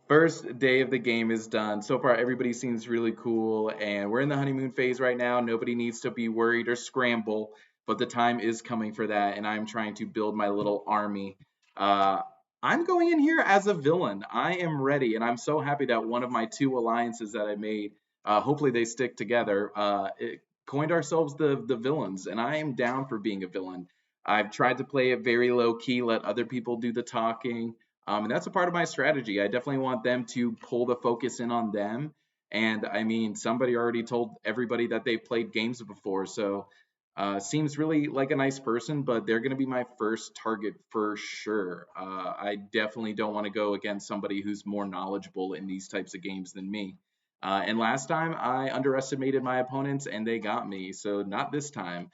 First day of the game is done. So far, everybody seems really cool, and we're in the honeymoon phase right now. Nobody needs to be worried or scramble, but the time is coming for that, and I'm trying to build my little army. Uh, I'm going in here as a villain. I am ready, and I'm so happy that one of my two alliances that I made, hopefully they stick together, coined ourselves the villains, and I am down for being a villain. I've tried to play it very low key, let other people do the talking. And that's a part of my strategy. I definitely want them to pull the focus in on them. And I mean, somebody already told everybody that they've played games before. So seems really like a nice person, but they're going to be my first target for sure. I definitely don't want to go against somebody who's more knowledgeable in these types of games than me. And last time I underestimated my opponents and they got me. So not this time.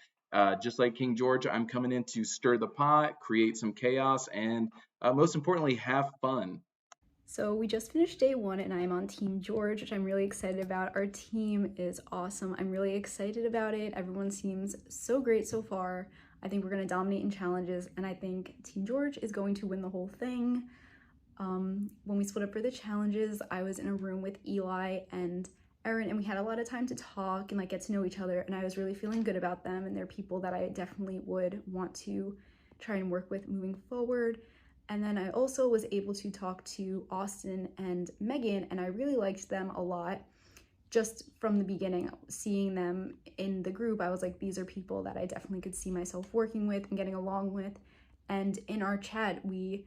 Just like King George, I'm coming in to stir the pot, create some chaos, and most importantly, have fun. So we just finished day one and I'm on Team George, which I'm really excited about. Our team is awesome. I'm really excited about it. Everyone seems so great so far. I think we're going to dominate in challenges, and I think Team George is going to win the whole thing. When we split up for the challenges, I was in a room with Eli and Erin, and we had a lot of time to talk and like get to know each other, and I was really feeling good about them, and they're people that I definitely would want to try and work with moving forward. And then I also was able to talk to Austin and Megan, and I really liked them a lot. Just from the beginning, seeing them in the group, I was like, these are people that I definitely could see myself working with and getting along with. And in our chat, we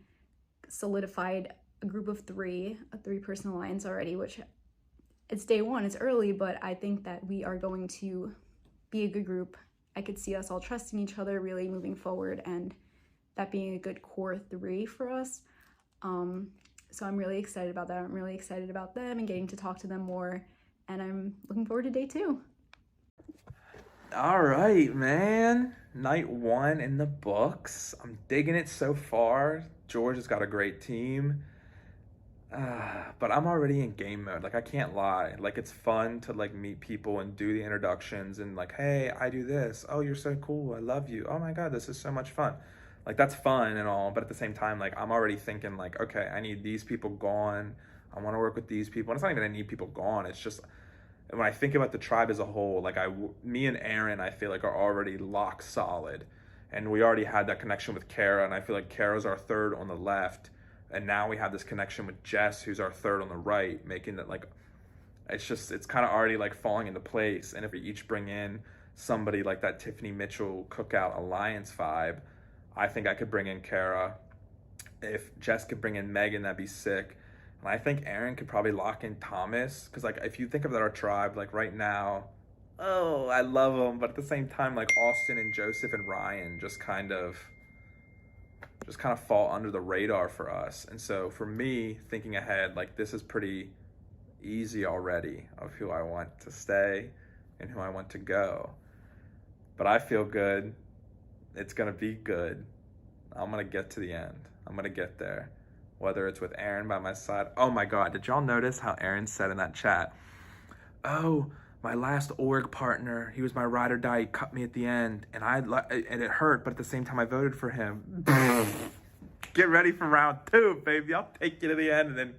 solidified a group of three, a three-person alliance already, which it's day one, it's early, but I think that we are going to be a good group. I could see us all trusting each other, really moving forward, and that being a good core three for us. So I'm really excited about that. I'm really excited about them and getting to talk to them more, and I'm looking forward to day two. All right, man. Night one in the books. I'm digging it so far. George has got a great team. But I'm already in game mode. Like, I can't lie. Like, it's fun to like meet people and do the introductions and like, hey, I do this. Oh, you're so cool. I love you. Oh my God, this is so much fun. Like, that's fun and all, but at the same time, like, I'm already thinking like, okay, I need these people gone. I want to work with these people. And it's not even I need people gone. It's just when I think about the tribe as a whole, like me and Aaron, I feel like are already lock solid, and we already had that connection with Kara, and I feel like Kara's our third on the left, and now we have this connection with Jess, who's our third on the right, making that like it's kind of already like falling into place. And if we each bring in somebody like that Tiffany Mitchell Cookout Alliance vibe, I think I could bring in Kara. If Jess could bring in Megan, that'd be sick. And I think Aaron could probably lock in Thomas, because like if you think of that our tribe, like right now, oh, I love them, but at the same time, like Austin and Joseph and Ryan just kind of fall under the radar for us. And so for me, thinking ahead, like this is pretty easy already of who I want to stay and who I want to go. But I feel good. It's gonna be good. I'm gonna get to the end. I'm gonna get there. Whether it's with Aaron by my side. Oh my God, did y'all notice how Aaron said in that chat, oh, my last org partner, he was my ride or die, he cut me at the end, and it hurt, but at the same time I voted for him. Get ready for round two, baby. I'll take you to the end and then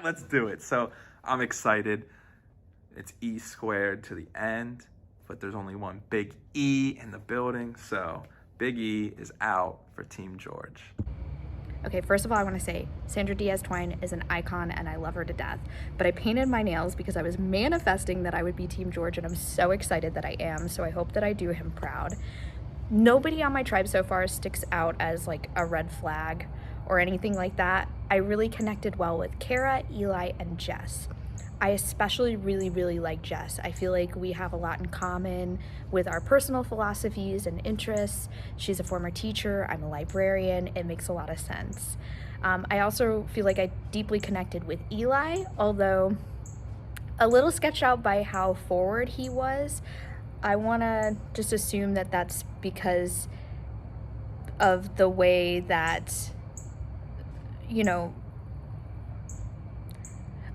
let's do it. So I'm excited. It's E squared to the end, but there's only one big E in the building. So Big E is out for Team George. Okay, first of all, I want to say Sandra Diaz-Twine is an icon and I love her to death. But I painted my nails because I was manifesting that I would be Team George, and I'm so excited that I am. So I hope that I do him proud. Nobody on my tribe so far sticks out as like a red flag or anything like that. I really connected well with Kara, Eli, and Jess. I especially really like Jess. I feel like we have a lot in common with our personal philosophies and interests. She's a former teacher, I'm a librarian. It makes a lot of sense. I also feel like I deeply connected with Eli, although a little sketched out by how forward he was. I wanna just assume that that's because of the way that,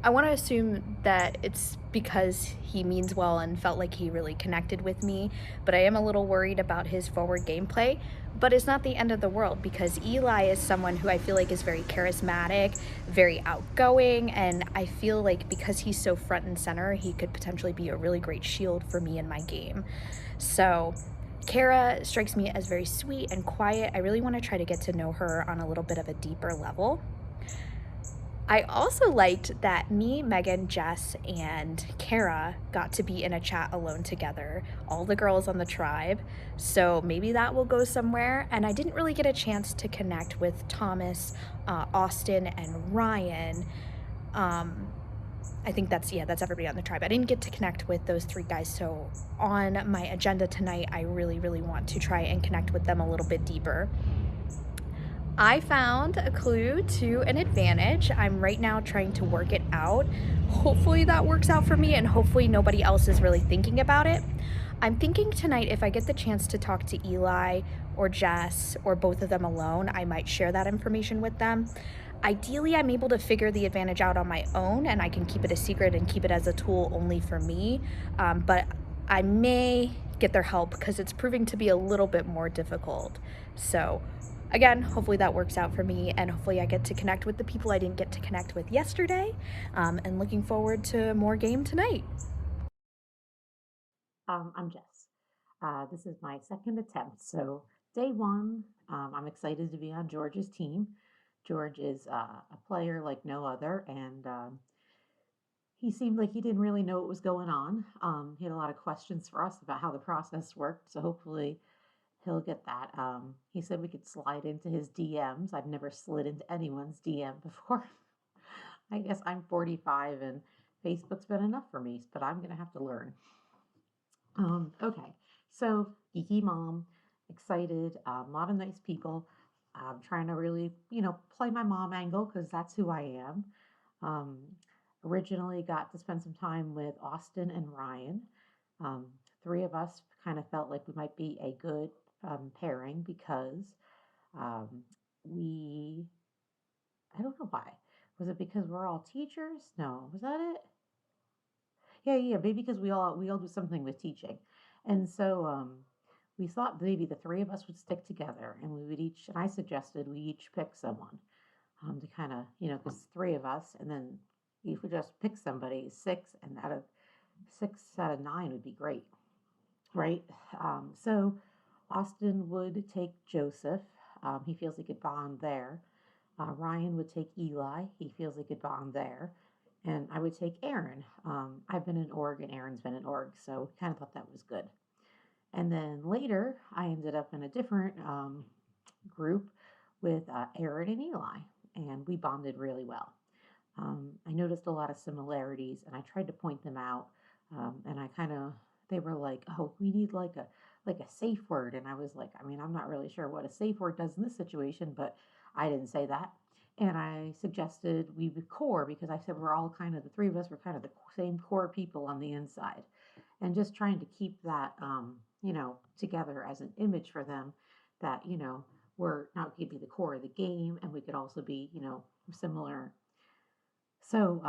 I want to assume that it's because he means well and felt like he really connected with me, but I am a little worried about his forward gameplay. But it's not the end of the world because Eli is someone who I feel like is very charismatic, very outgoing, and I feel like because he's so front and center, he could potentially be a really great shield for me in my game. So Kara strikes me as very sweet and quiet. I really want to try to get to know her on a little bit of a deeper level. I also liked that me, Megan, Jess, and Kara got to be in a chat alone together, all the girls on the tribe. So maybe that will go somewhere. And I didn't really get a chance to connect with Thomas, Austin, and Ryan. I think that's everybody on the tribe. I didn't get to connect with those three guys. So on my agenda tonight, I really, really want to try and connect with them a little bit deeper. I found a clue to an advantage. I'm right now trying to work it out. Hopefully that works out for me and hopefully nobody else is really thinking about it. I'm thinking tonight if I get the chance to talk to Eli or Jess or both of them alone, I might share that information with them. Ideally, I'm able to figure the advantage out on my own and I can keep it a secret and keep it as a tool only for me. But I may get their help because it's proving to be a little bit more difficult. So again, hopefully that works out for me and hopefully I get to connect with the people I didn't get to connect with yesterday, and looking forward to more game tonight. I'm Jess. This is my second attempt. So, day one, I'm excited to be on George's team. George is a player like no other, and he seemed like he didn't really know what was going on. He had a lot of questions for us about how the process worked, so hopefully he'll get that. He said we could slide into his DMs. I've never slid into anyone's DM before. I guess I'm 45 and Facebook's been enough for me, but I'm going to have to learn. Okay, so geeky mom, excited, a lot of nice people. I'm trying to really, play my mom angle because that's who I am. Um, Originally got to spend some time with Austin and Ryan. Um, Three of us kind of felt like we might be a good pairing because um, we, I don't know why. Was it because we're all teachers? No, was that it? Yeah, maybe because we all do something with teaching, and so we thought maybe the three of us would stick together, and we would each. And I suggested we each pick someone to kind of because three of us, and then if we just pick somebody, six, and out of 6 out of 9 would be great, right? So Austin would take Joseph. He feels he could bond there. Ryan would take Eli. He feels he could bond there. And I would take Aaron. I've been in org and Aaron's been in org, so kind of thought that was good. And then later, I ended up in a different group with Aaron and Eli, and we bonded really well. I noticed a lot of similarities, and I tried to point them out. And I kind of, they were like, "Oh, we need like a safe word," and I was like, I mean, I'm not really sure what a safe word does in this situation, but I didn't say that. And I suggested we would core because I said we're all kind of the three of us were kind of the same core people on the inside, and just trying to keep that together as an image for them that we're not going to be the core of the game, and we could also be similar. So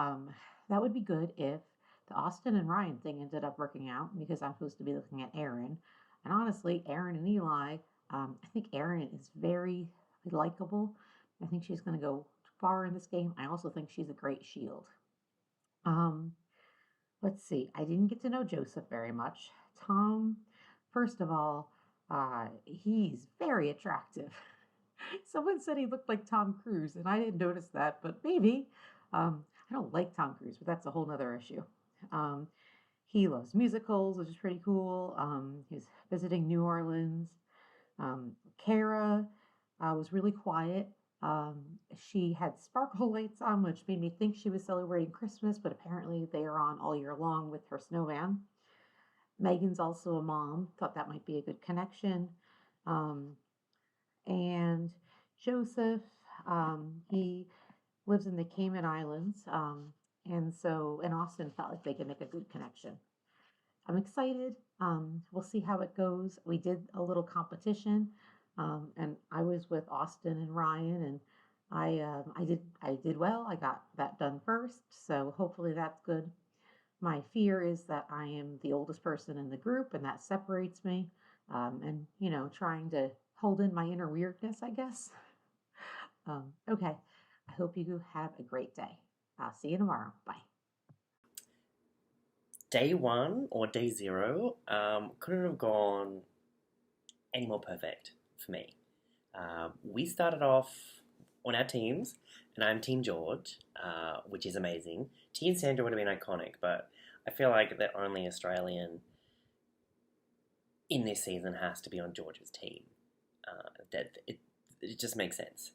that would be good if the Austin and Ryan thing ended up working out because I'm supposed to be looking at Aaron. And honestly, Aaron and Eli, I think Aaron is very likable. I think she's going to go far in this game. I also think she's a great shield. Um, let's see. I didn't get to know Joseph very much. Tom, first of all, he's very attractive. Someone said he looked like Tom Cruise, and I didn't notice that, but maybe. I don't like Tom Cruise, but that's a whole nother issue. Um, he loves musicals, which is pretty cool. He's visiting New Orleans. Kara was really quiet. Um, she had sparkle lights on, which made me think she was celebrating Christmas, but apparently they are on all year long with her snowman. Megan's also a mom, thought that might be a good connection. Um, and Joseph, he lives in the Cayman Islands, and Austin felt like they could make a good connection. I'm excited. We'll see how it goes. We did a little competition, and I was with Austin and Ryan, and I did well. I got that done first, so hopefully that's good. My fear is that I am the oldest person in the group, and that separates me. And trying to hold in my inner weirdness, I guess. Okay. I hope you have a great day. I'll see you tomorrow. Bye. Day one or day zero couldn't have gone any more perfect for me. We started off on our teams, and I'm Team George, which is amazing. Team Sandra would have been iconic, but I feel like the only Australian in this season has to be on George's team. It just makes sense.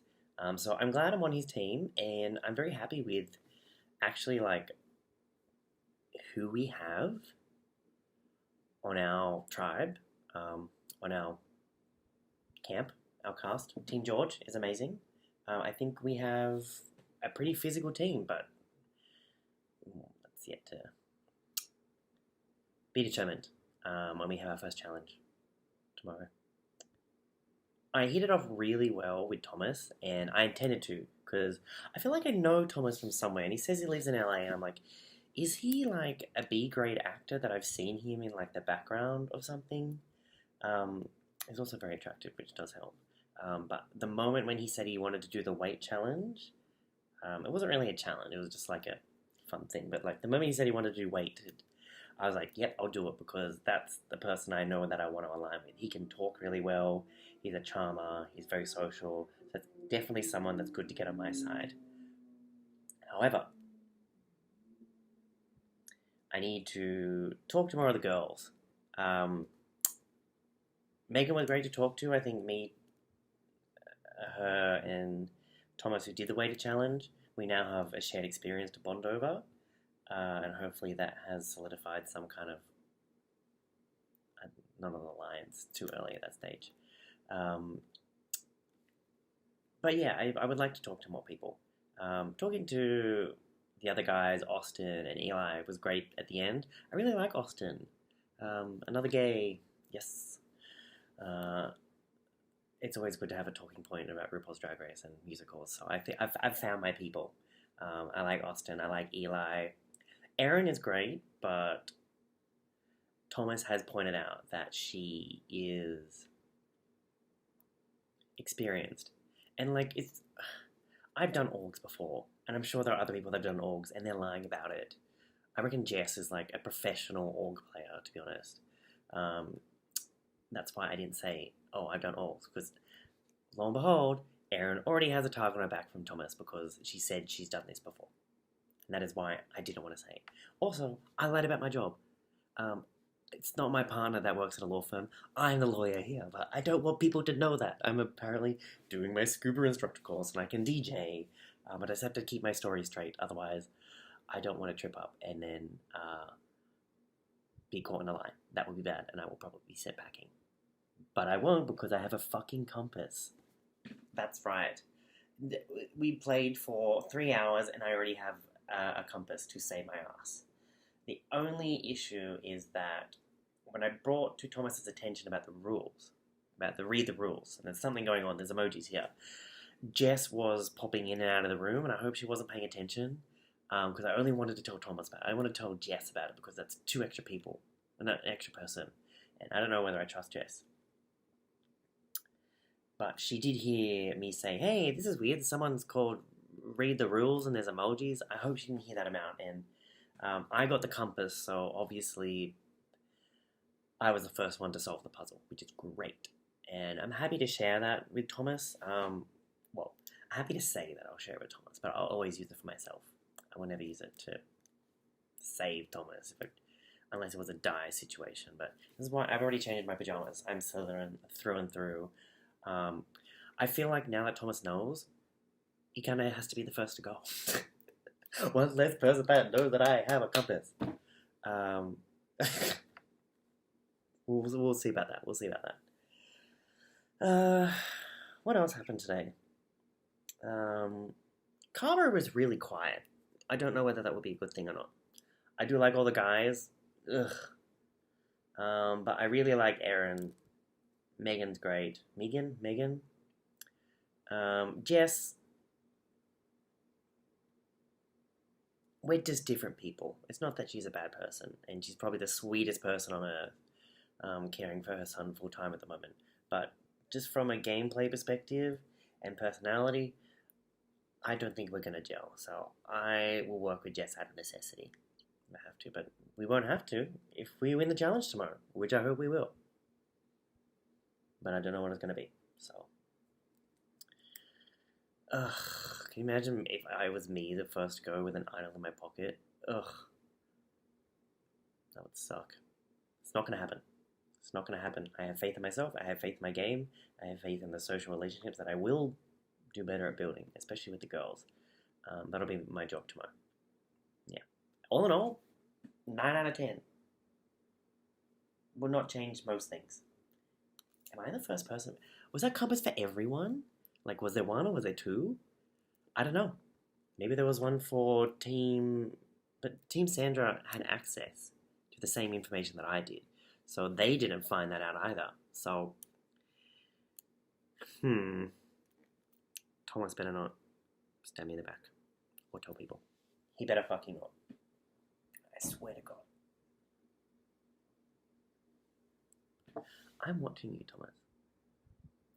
So I'm glad I'm on his team, and I'm very happy with actually like who we have on our tribe, on our camp, our cast. Team George is amazing. I think we have a pretty physical team, but that's yet to be determined when we have our first challenge tomorrow. I hit it off really well with Thomas, and I intended to, because I feel like I know Thomas from somewhere, and he says he lives in LA, and I'm like, is he like a B-grade actor that I've seen him in like the background of something? He's also very attractive, which does help. But the moment when he said he wanted to do the weight challenge, it wasn't really a challenge, it was just like a fun thing. But like the moment he said he wanted to do weight, I was like, yep, I'll do it, because that's the person I know that I want to align with. He can talk really well, he's a charmer, he's very social, so that's definitely someone that's good to get on my side. However, I need to talk to more of the girls. Megan was great to talk to. I think her and Thomas, who did the weighted challenge, we now have a shared experience to bond over, and hopefully that has solidified some kind of not an alliance too early at that stage. But yeah, I would like to talk to more people. Talking to the other guys, Austin and Eli, was great at the end. I really like Austin. Another gay, yes. It's always good to have a talking point about RuPaul's Drag Race and musicals. So I think I've found my people. I like Austin. I like Eli. Erin is great, but Thomas has pointed out that she is experienced, and like I've done orgs before, and I'm sure there are other people that have done orgs, and they're lying about it. I reckon Jess is like a professional org player, to be honest. That's why I didn't say, oh, I've done orgs, because lo and behold, Erin already has a target on her back from Thomas because she said she's done this before. And that is why I didn't want to say it. Also, I lied about my job. It's not my partner that works at a law firm. I'm the lawyer here, but I don't want people to know that. I'm apparently doing my scuba instructor course, and I can DJ, but I just have to keep my story straight. Otherwise, I don't want to trip up and then be caught in a lie. That would be bad, and I will probably be set packing. But I won't, because I have a fucking compass. That's right. We played for 3 hours, and I already have a compass to save my ass. The only issue is that when I brought to Thomas's attention about the rules, about the read the rules, and there's something going on, there's emojis here, Jess was popping in and out of the room, and I hope she wasn't paying attention, because I only wanted to tell Thomas about it. I wanted to tell Jess about it, because that's 2 extra people, and not an extra person, and I don't know whether I trust Jess. But she did hear me say, hey, this is weird, someone's called read the rules and there's emojis. I hope she didn't hear that amount, and I got the compass, so obviously I was the first one to solve the puzzle, which is great. And I'm happy to share that with Thomas. Well, I'm happy to say that I'll share it with Thomas, but I'll always use it for myself. I will never use it to save Thomas, unless it was a dire situation. But this is why I've already changed my pajamas. I'm Slytherin through and through. I feel like now that Thomas knows, he kind of has to be the first to go. One less person that knows that I have a compass. We'll see about that. We'll see about that. What else happened today? Carver was really quiet. I don't know whether that would be a good thing or not. I do like all the guys. Ugh. But I really like Erin. Megan's great. Megan? Jess, we're just different people. It's not that she's a bad person, and she's probably the sweetest person on earth, caring for her son full time at the moment. But just from a gameplay perspective and personality, I don't think we're going to gel. So I will work with Jess out of necessity. I have to, but we won't have to if we win the challenge tomorrow, which I hope we will. But I don't know what it's going to be. So, can you imagine if I was me the first to go with an idol in my pocket? That would suck. It's not going to happen. It's not going to happen. I have faith in myself. I have faith in my game. I have faith in the social relationships that I will do better at building, especially with the girls. That'll be my job tomorrow. Yeah. All in all, 9 out of 10. Will not change most things. Am I the first person? Was that compass for everyone? Like, was there one or was there two? I don't know. Maybe there was one for Team... But Team Sandra had access to the same information that I did. So they didn't find that out either. So... Thomas better not stab me in the back. Or tell people. He better fucking not. I swear to God. I'm watching you, Thomas.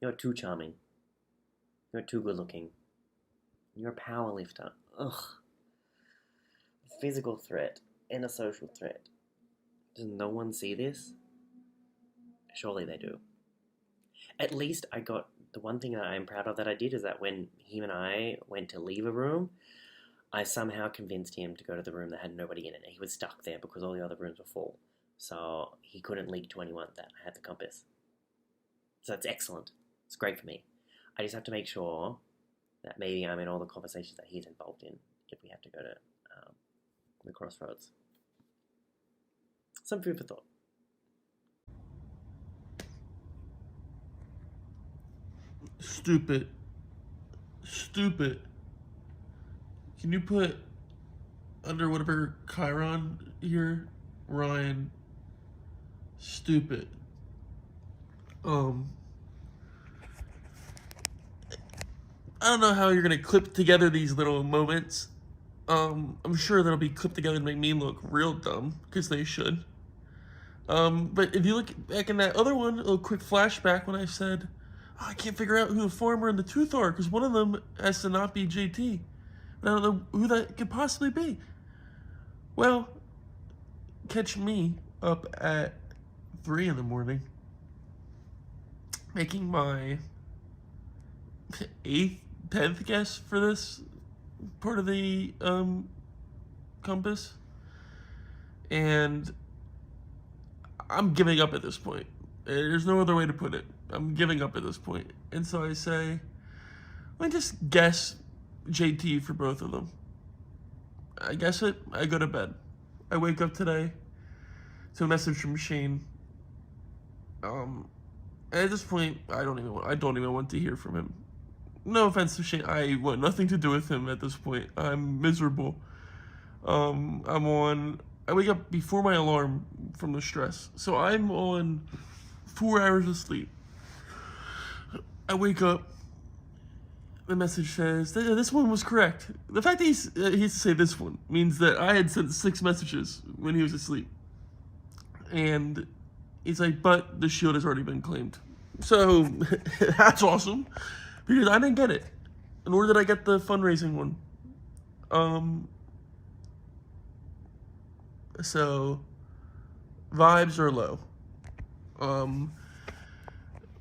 You're too charming. You're too good looking. You're a power lifter. Ugh. A physical threat and a social threat. Does no one see this? Surely they do. At least I got... The one thing that I'm proud of that I did is that when him and I went to leave a room, I somehow convinced him to go to the room that had nobody in it. And he was stuck there because all the other rooms were full. So he couldn't leak to anyone that I had the compass. So that's excellent. It's great for me. I just have to make sure that maybe I'm in all the conversations that he's involved in if we have to go to the crossroads. Some food for thought. Stupid. Can you put under whatever Chiron here, Ryan? Stupid. I don't know how you're gonna clip together these little moments. I'm sure that'll be clipped together to make me look real dumb, because they should. But if you look back in that other one, a little quick flashback when I said, I can't figure out who the farmer and the tooth are, because one of them has to not be JT. But I don't know who that could possibly be. Well, catch me up at 3 in the morning, making my 8th, 10th guess for this part of the compass. And I'm giving up at this point. There's no other way to put it. I'm giving up at this point. And so I say, let me just guess JT for both of them. I guess it, I go to bed. I wake up today to a message from Shane. At this point, I don't even want to hear from him. No offense to Shane, I want nothing to do with him at this point. I'm miserable. I wake up before my alarm from the stress. So I'm on 4 hours of sleep. I wake up, the message says, this one was correct. The fact that he has to say this one means that I had sent 6 messages when he was asleep. And he's like, but the shield has already been claimed. So, that's awesome. Because I didn't get it. Nor did I get the fundraising one. So, vibes are low.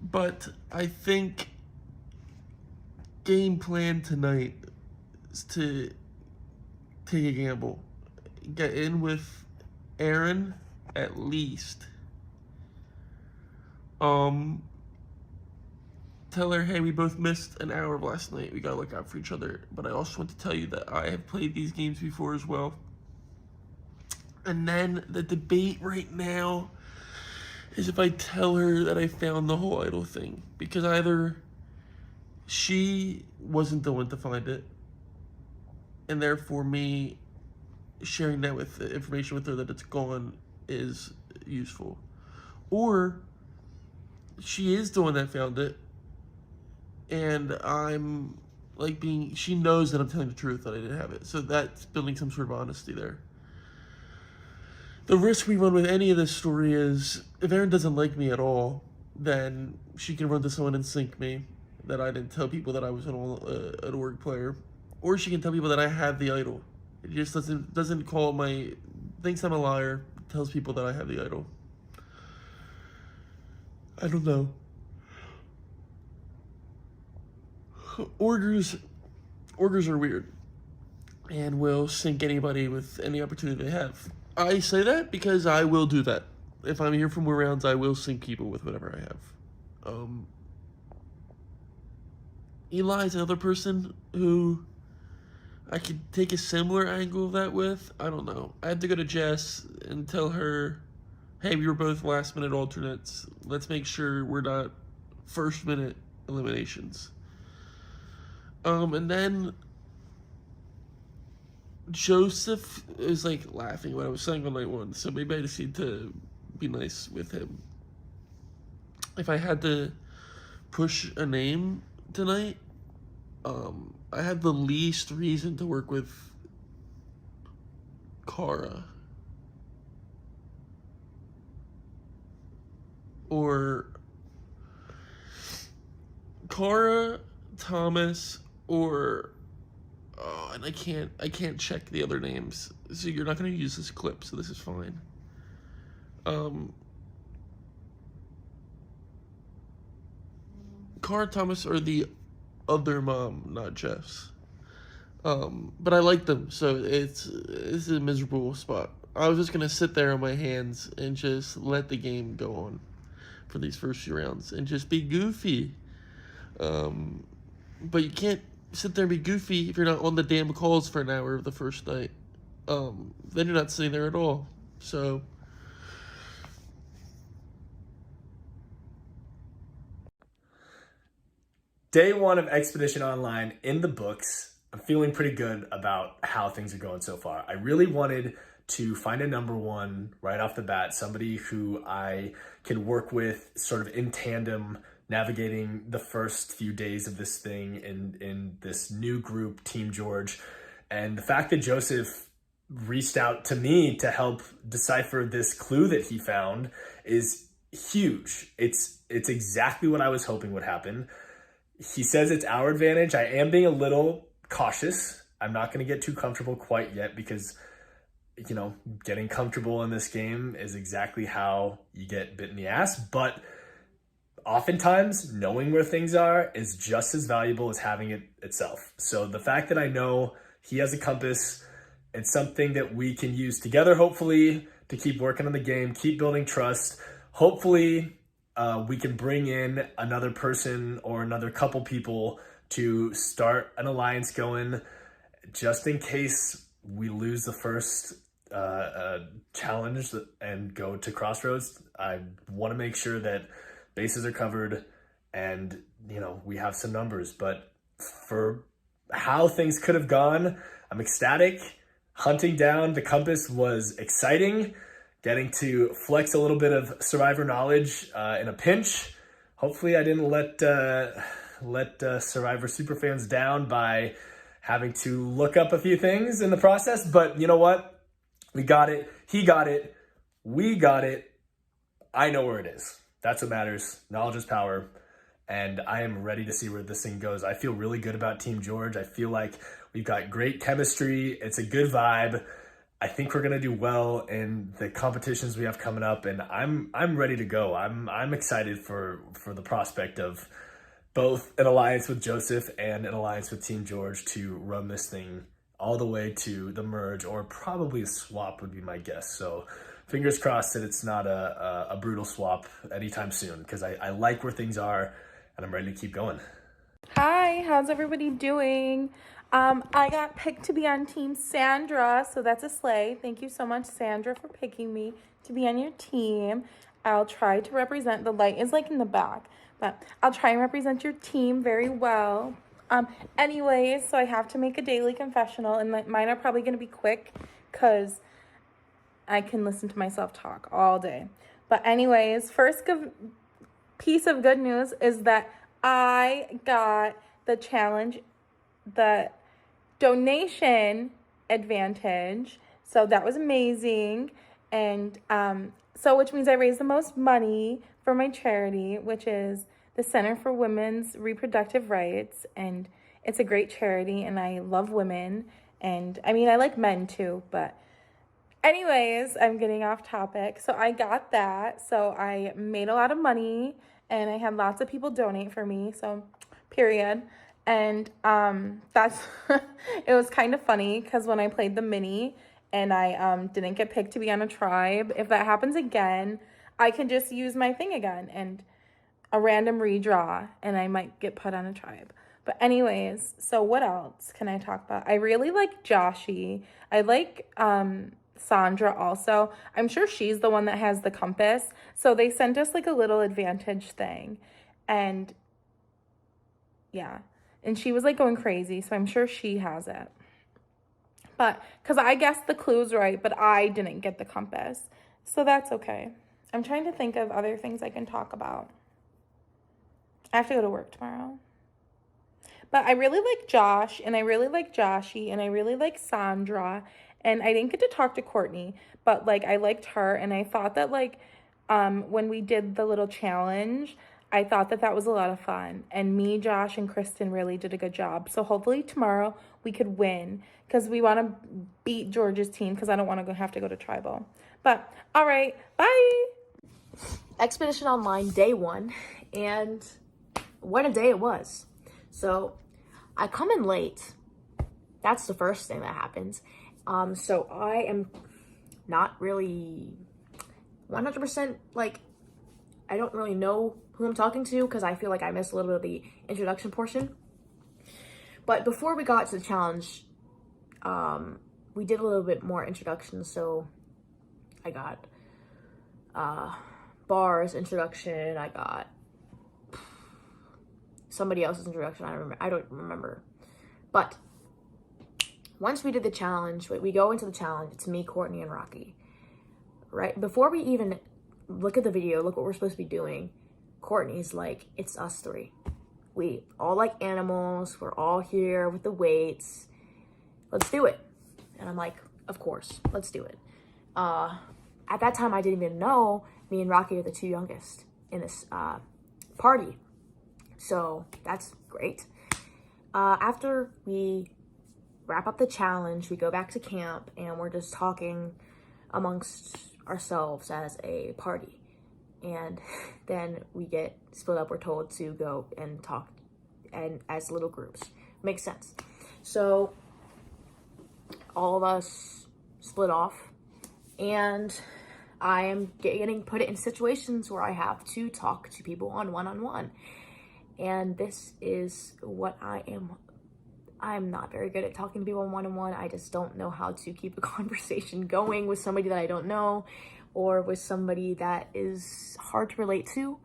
But I think game plan tonight is to take a gamble. Get in with Aaron at least. Tell her, hey, we both missed an hour of last night. We gotta look out for each other. But I also want to tell you that I have played these games before as well. And then the debate right now is if I tell her that I found the whole idol thing. Because either she wasn't the one to find it, and therefore me sharing that with information with her that it's gone is useful. Or she is the one that found it, and I'm like she knows that I'm telling the truth, that I didn't have it. So that's building some sort of honesty there. The risk we run with any of this story is if Erin doesn't like me at all, then she can run to someone and sink me that I didn't tell people that I was an org player, or she can tell people that I have the idol. It just doesn't call thinks I'm a liar, tells people that I have the idol. I don't know. Orgers are weird and will sink anybody with any opportunity they have. I say that because I will do that. If I'm here for more rounds, I will sink people with whatever I have. Eli's another person who I could take a similar angle of that with. I don't know. I had to go to Jess and tell her, hey, we were both last minute alternates. Let's make sure we're not first minute eliminations. And then Joseph is like laughing when I was saying on night one, so maybe I just need to be nice with him. If I had to push a name tonight, I had the least reason to work with Kara. Or Kara, Thomas, or and I can't check the other names, so you're not going to use this clip, so this is fine. Kara, Thomas, or the other mom, not Jeff's. But I like them, so it's a miserable spot. I was just going to sit there on my hands and just let the game go on for these first few rounds and just be goofy. But you can't sit there and be goofy if you're not on the damn calls for an hour of the first night. Then you're not sitting there at all. So Day one of Expedition Online in the books. I'm feeling pretty good about how things are going so far. I really wanted to find a number one right off the bat, somebody who I can work with sort of in tandem, navigating the first few days of this thing in this new group, Team George. And the fact that Joseph reached out to me to help decipher this clue that he found is huge. It's exactly what I was hoping would happen. He says it's our advantage. I am being a little cautious. I'm not going to get too comfortable quite yet because, you know, getting comfortable in this game is exactly how you get bit in the ass. But oftentimes, knowing where things are is just as valuable as having it itself. So the fact that I know he has a compass, it's something that we can use together, hopefully, to keep working on the game, keep building trust. Hopefully, we can bring in another person or another couple people to start an alliance going, just in case we lose the first challenge and go to Crossroads. I want to make sure that bases are covered and, you know, we have some numbers. But for how things could have gone, I'm ecstatic. Hunting down the compass was exciting. Getting to flex a little bit of survivor knowledge in a pinch. Hopefully I didn't let Survivor superfans down by having to look up a few things in the process. But you know what? We got it. He got it. We got it. I know where it is. That's what matters. Knowledge is power. And I am ready to see where this thing goes. I feel really good about Team George. I feel like we've got great chemistry. It's a good vibe. I think we're gonna do well in the competitions we have coming up, and I'm ready to go. I'm excited for the prospect of both an alliance with Joseph and an alliance with Team George to run this thing all the way to the merge, or probably a swap would be my guess. So fingers crossed that it's not a brutal swap anytime soon, because I like where things are and I'm ready to keep going. Hi, how's everybody doing? I got picked to be on Team Sandra, so that's a slay. Thank you so much, Sandra, for picking me to be on your team. I'll try to represent, the light is like in the back, but I'll try and represent your team very well. Anyways, so I have to make a daily confessional, and mine are probably going to be quick because I can listen to myself talk all day. But anyways, first piece of good news is that I got the challenge the donation advantage. So that was amazing. And so which means I raised the most money for my charity, which is the Center for Women's Reproductive Rights. And it's a great charity, and I love women. And I mean, I like men too, but anyways, I'm getting off topic. So I got that. So I made a lot of money, and I had lots of people donate for me. So period. And that's it was kind of funny because when I played the mini and I didn't get picked to be on a tribe, if that happens again, I can just use my thing again and a random redraw, and I might get put on a tribe. But anyways, so what else can I talk about? I really like Joshi. I like Sandra also. I'm sure she's the one that has the compass. So they sent us like a little advantage thing. And yeah. And she was like going crazy. So I'm sure she has it. But because I guessed the clues right, but I didn't get the compass. So that's okay. I'm trying to think of other things I can talk about. I have to go to work tomorrow. But I really like Josh, and I really like Joshi, and I really like Sandra. And I didn't get to talk to Courtney, but like I liked her, and I thought that like when we did the little challenge, I thought that was a lot of fun. And me, Josh, and Kristen really did a good job. So hopefully tomorrow we could win, because we want to beat George's team, because I don't want to have to go to tribal. But all right, bye. Expedition Online day 1, and what a day it was. So I come in late. That's the first thing that happens. So I am not really 100% like, I don't really know who I'm talking to, because I feel like I missed a little bit of the introduction portion. But before we got to the challenge, we did a little bit more introductions. So I got Bar's introduction, I got somebody else's introduction, I don't remember. But once we did the challenge, we go into the challenge, it's me, Courtney, and Rocky. Right? Before we even look at the video, look what we're supposed to be doing, Courtney's like, it's us three. We all like animals, we're all here with the weights. Let's do it. And I'm like, of course, let's do it. At that time, I didn't even know me and Rocky are the two youngest in this party. So that's great. After we wrap up the challenge, we go back to camp, and we're just talking amongst ourselves as a party. And then we get split up. We're told to go and talk and as little groups. Makes sense. So all of us split off, and I am getting put in situations where I have to talk to people on one-on-one. And this is what I'm not very good at talking to people on one-on-one. I just don't know how to keep a conversation going with somebody that I don't know, or with somebody that is hard to relate to,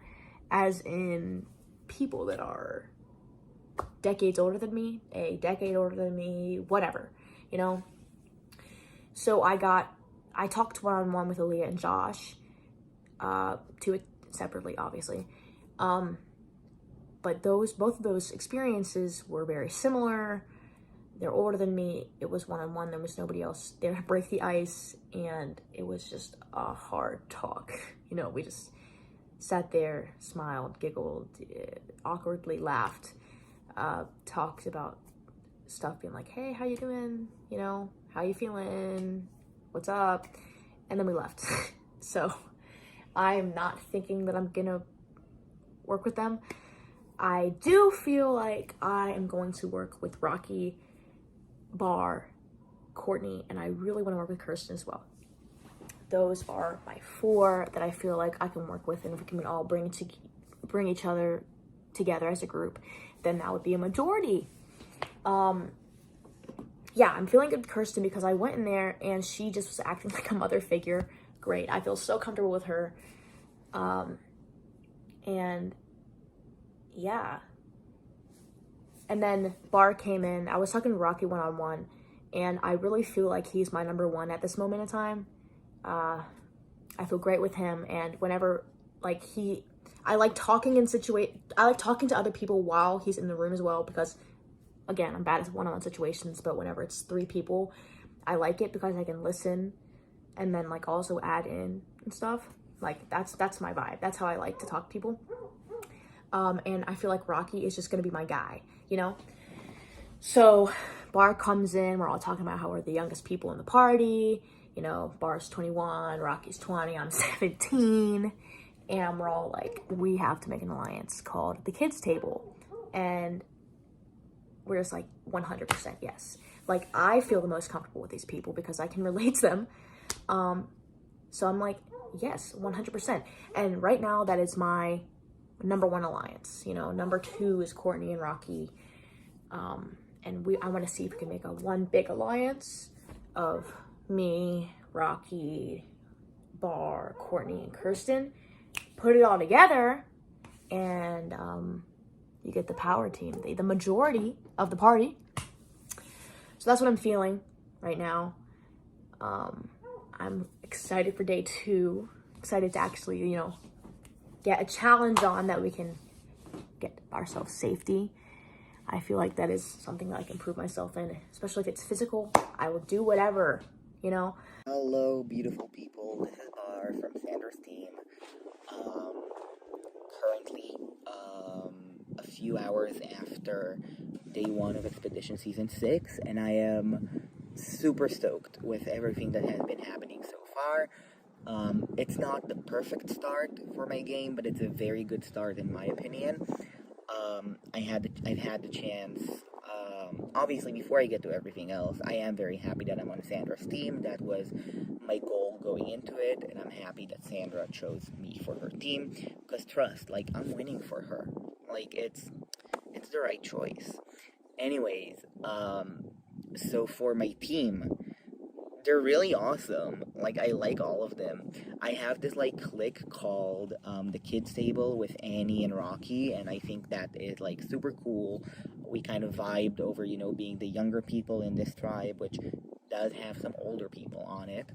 as in people that are decades older than me, a decade older than me, whatever, you know? So I talked one-on-one with Aaliyah and Josh, to it separately, obviously. But both of those experiences were very similar. They're older than me. It was one-on-one. There was nobody else there to break the ice. And it was just a hard talk. You know, we just sat there, smiled, giggled, awkwardly laughed, talked about stuff, being like, hey, how you doing? You know, how you feeling? What's up? And then we left. So I'm not thinking that I'm gonna work with them. I do feel like I am going to work with Rocky, Bar, Courtney, and I really want to work with Kirsten as well. Those are my 4 that I feel like I can work with, and if we can all bring each other together as a group, then that would be a majority. Yeah, I'm feeling good with Kirsten because I went in there and she just was acting like a mother figure. Great, I feel so comfortable with her. And yeah. And then Bar came in. I was talking to Rocky one-on-one, and I really feel like he's my number 1 at this moment in time. I feel great with him, and whenever, like, I like talking to other people while he's in the room as well, because again, I'm bad at one-on-one situations, but whenever it's 3 people, I like it because I can listen and then like also add in and stuff. Like that's my vibe. That's how I like to talk to people. And I feel like Rocky is just gonna be my guy, you know? So Bar comes in, we're all talking about how we're the youngest people in the party. You know, Bar's 21, Rocky's 20, I'm 17. And we're all like, we have to make an alliance called the Kids Table. And we're just like 100% yes. Like, I feel the most comfortable with these people because I can relate to them. So I'm like, yes, 100%. And right now, that is my number 1 alliance. You know, number 2 is Courtney and Rocky. And I want to see if we can make one big alliance of me, Rocky, Bar, Courtney, and Kirsten. Put it all together, and you get the power team, the majority of the party. So that's what I'm feeling right now. I'm excited for day 2. Excited to actually, you know, get a challenge on that we can get ourselves safety. I feel like that is something that I can prove myself in, especially if it's physical. I will do whatever, you know. Hello, beautiful people. This is Bar from Sandra's team. Currently, a few hours after day 1 of Expedition Season 6, and I am super stoked with everything that has been happening so far. It's not the perfect start for my game, but it's a very good start in my opinion. I've had the chance, obviously before I get to everything else, I am very happy that I'm on Sandra's team. That was my goal going into it, and I'm happy that Sandra chose me for her team, because trust, like, I'm winning for her. Like, it's the right choice. Anyways, so for my team, they're really awesome. Like, I like all of them. I have this, like, clique called the Kids Table with Annie and Rocky, and I think that is, like, super cool. We kind of vibed over, you know, being the younger people in this tribe, which does have some older people on it.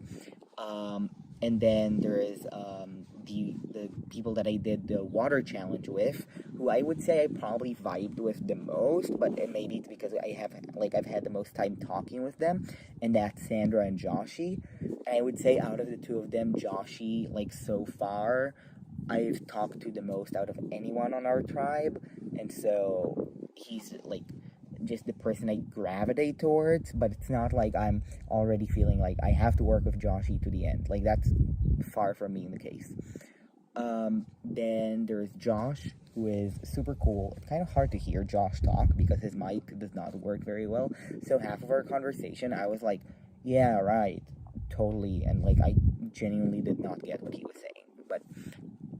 And then there is the people that I did the water challenge with, who I would say I probably vibed with the most, but maybe it's because I've had the most time talking with them, and that's Sandra and Joshi. And I would say out of the 2 of them, Joshi, like, so far, I've talked to the most out of anyone on our tribe, and so he's, like, just the person I gravitate towards, but it's not like I'm already feeling like I have to work with Joshi to the end. Like, that's far from being the case. Then there's Josh, who is super cool. It's kind of hard to hear Josh talk because his mic does not work very well. So half of our conversation, I was like, yeah, right, totally. And, like, I genuinely did not get what he was saying. But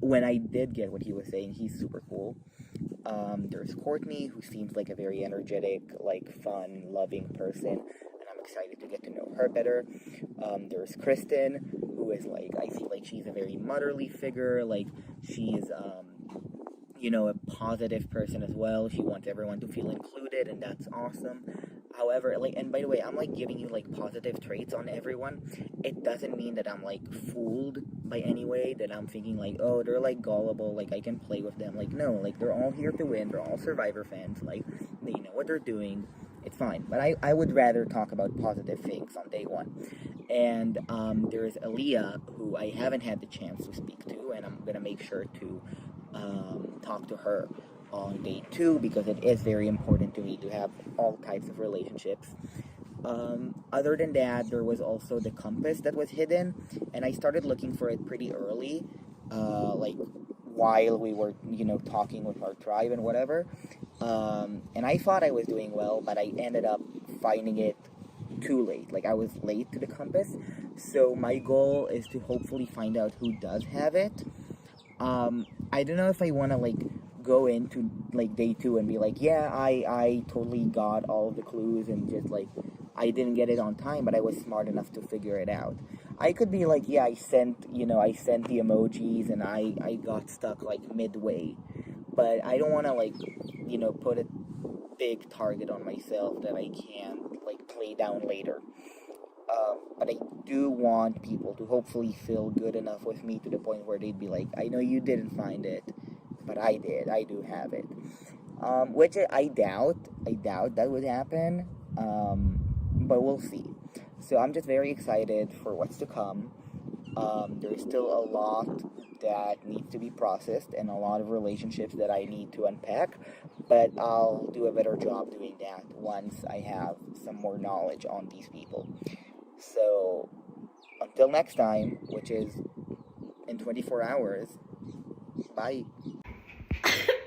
when I did get what he was saying, he's super cool. There's Courtney, who seems like a very energetic, like, fun, loving person, and I'm excited to get to know her better. There's Kristen, who is, like, I feel like she's a very motherly figure. Like, she's you know, a positive person as well. She wants everyone to feel included, and that's awesome. However, like, and by the way, I'm, like, giving you, like, positive traits on everyone. It doesn't mean that I'm, like, fooled by any way, that I'm thinking, like, oh, they're, like, gullible, like, I can play with them. Like, no, like, they're all here to win. They're all Survivor fans. Like, they know what they're doing. It's fine. But I would rather talk about positive things on day 1. And there's Aaliyah, who I haven't had the chance to speak to, and I'm gonna make sure to talk to her on day 2, because it is very important to me to have all types of relationships. Other than that, there was also the compass that was hidden, and I started looking for it pretty early, like, while we were, you know, talking with our tribe and whatever. And I thought I was doing well, but I ended up finding it too late. Like, I was late to the compass. So my goal is to hopefully find out who does have it. I don't know if I want to, like, go into, like, day 2 and be like, yeah, I totally got all of the clues and just, like, I didn't get it on time, but I was smart enough to figure it out. I could be like, yeah, I sent the emojis and I got stuck, like, midway. But I don't want to, like, you know, put a big target on myself that I can't, like, play down later. But I do want people to hopefully feel good enough with me to the point where they'd be like, I know you didn't find it, but I did. I do have it. Which I doubt. I doubt that would happen, but we'll see. So I'm just very excited for what's to come. There's still a lot that needs to be processed and a lot of relationships that I need to unpack, but I'll do a better job doing that once I have some more knowledge on these people. So until next time, which is in 24 hours, bye.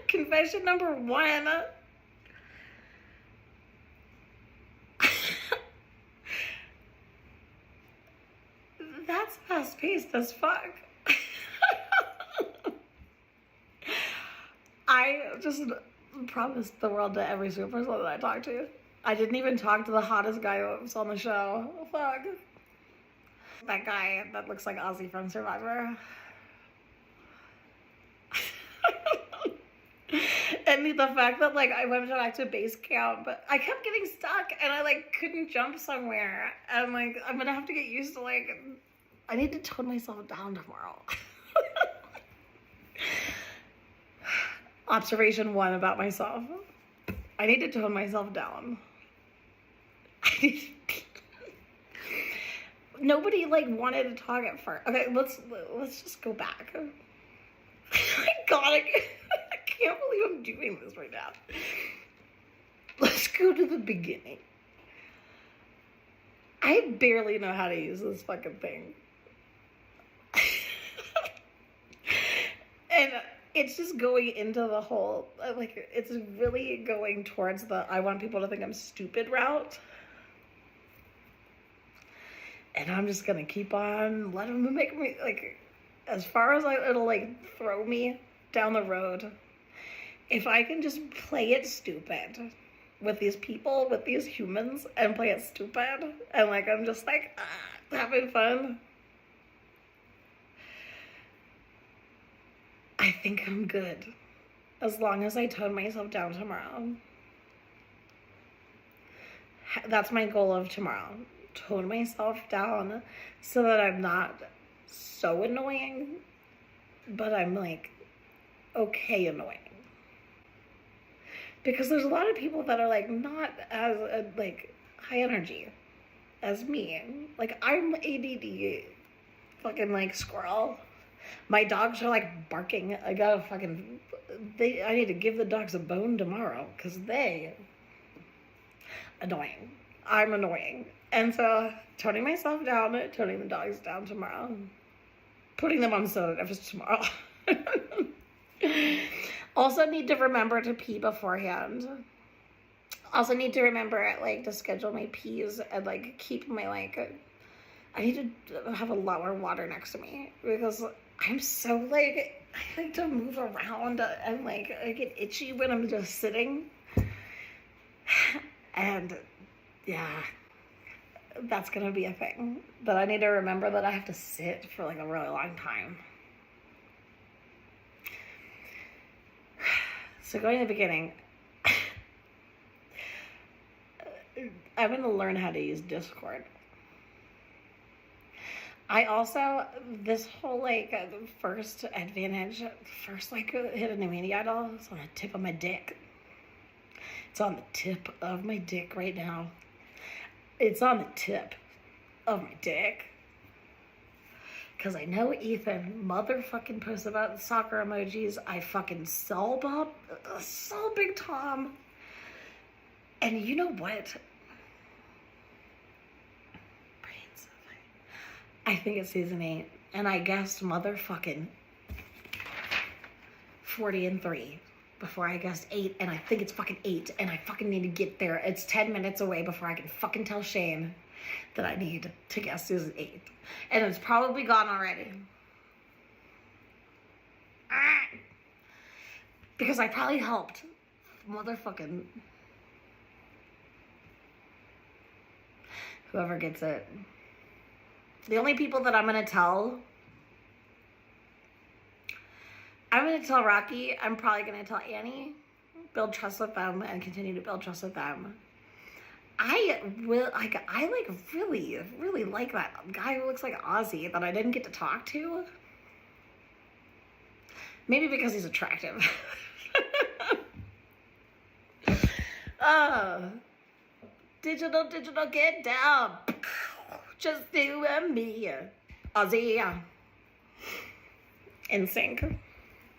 Confession number 1. That's fast-paced as fuck. I just promised the world to every super person that I talked to. I didn't even talk to the hottest guy that was on the show. Fuck. That guy that looks like Ozzy from Survivor. And the fact that like I went back to base camp, but I kept getting stuck and I like couldn't jump somewhere. And like I'm gonna have to get used to like I need to tone myself down tomorrow. Observation 1 about myself. I need to tone myself down. Nobody like wanted to talk at first. Okay, let's just go back. My God, I can't believe I'm doing this right now. Let's go to the beginning. I barely know how to use this fucking thing. And it's just going into the whole, like, it's really going towards the I want people to think I'm stupid route. And I'm just gonna keep on letting them make me, like, as far as it'll, like, throw me down the road. If I can just play it stupid with these people, with these humans, and play it stupid, and, like, I'm just, like, having fun, I think I'm good. As long as I tone myself down tomorrow. That's my goal of tomorrow. Tone myself down so that I'm not so annoying, but I'm like okay annoying. Because there's a lot of people that are like not as like high energy as me. Like I'm ADD fucking like squirrel. My dogs are like barking. I gotta fucking I need to give the dogs a bone tomorrow because they annoying. I'm annoying. And so toning myself down, toning the dogs down tomorrow. Putting them on sedatives tomorrow. Also need to remember to pee beforehand. Also need to remember like to schedule my pees and like keep my like I need to have a lot more water next to me because I'm so like I like to move around and like I get itchy when I'm just sitting. And yeah, that's gonna be a thing. But I need to remember that I have to sit for like a really long time. So going to the beginning, I'm gonna learn how to use Discord. I also, this whole like first advantage, first like hidden immunity idol, it's on the tip of my dick. It's on the tip of my dick right now. It's on the tip of my dick. Because I know Ethan motherfucking posts about the soccer emojis. I fucking saw Bob, saw Big Tom. And you know what? I think it's season 8. And I guessed motherfucking 40-3 before I guessed 8. And I think it's fucking 8. And I fucking need to get there. It's 10 minutes away before I can fucking tell Shane that I need to guess season 8. And it's probably gone already. Because I probably helped motherfucking whoever gets it. The only people that I'm going to tell Rocky. I'm probably going to tell Annie. Build trust with them and continue to build trust with them. I really like that guy who looks like Ozzy that I didn't get to talk to. Maybe because he's attractive. Digital, get down. Just you and me. Ozzy. In sync.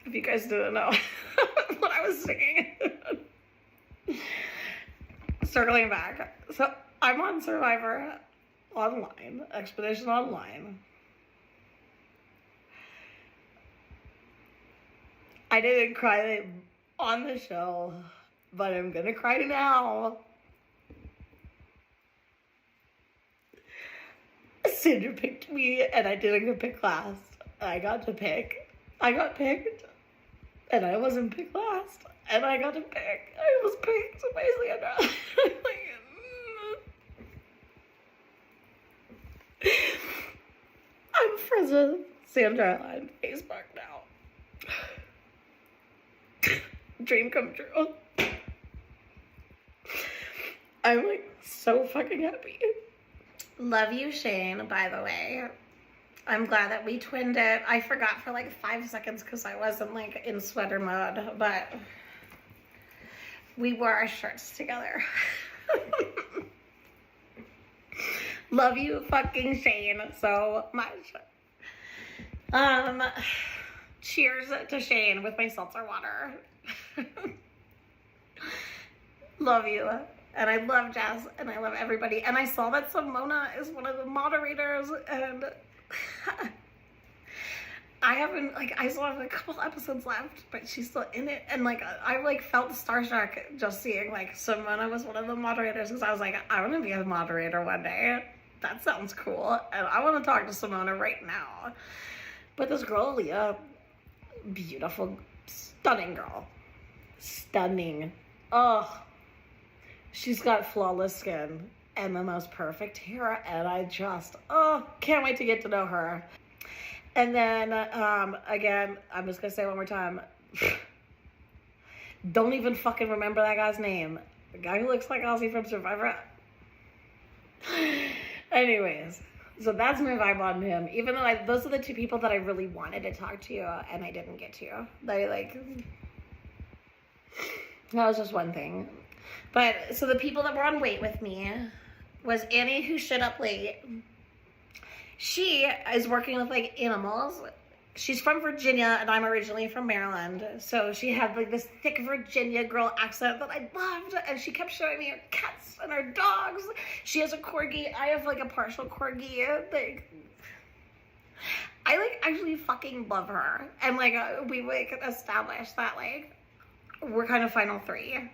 If you guys didn't know what I was singing. Circling back. So I'm on Survivor Online, Expedition Online. I didn't cry on the show, but I'm gonna cry now. Sandra picked me, and I didn't get picked last. I got to pick. I got picked, and I wasn't picked last. And I got to pick. I was picked by Sandra. I'm friends with Sandra on Facebook now. Dream come true. I'm like so fucking happy. Love you, Shane, by the way. I'm glad that we twinned it. I forgot for like 5 seconds because I wasn't like in sweater mode, but we wore our shirts together. Love you, fucking Shane, so much. Cheers to Shane with my seltzer water. Love you. And I love Jess, and I love everybody. And I saw that Simona is one of the moderators, and I haven't, like, I still have a couple episodes left, but she's still in it. And, like, I, like, felt starstruck just seeing, like, Simona was one of the moderators, because I was like, I want to be a moderator one day. That sounds cool. And I want to talk to Simona right now. But this girl, Leah, beautiful, stunning girl. Stunning. Oh, she's got flawless skin and the most perfect hair, and I just, can't wait to get to know her. And then, again, I'm just gonna say it one more time. Don't even fucking remember that guy's name. The guy who looks like Ozzy from Survivor. Anyways, so that's my vibe on him. Even though those are the two people that I really wanted to talk to, and I didn't get to. That was just one thing. But, so the people that were on wait with me was Annie, who showed up late. She is working with, like, animals. She's from Virginia, and I'm originally from Maryland. So she had, like, this thick Virginia girl accent that I loved, and she kept showing me her cats and her dogs. She has a corgi. I have, like, a partial corgi. Like, I, like, actually fucking love her. And, like, we, like, established that, like, we're kind of final three.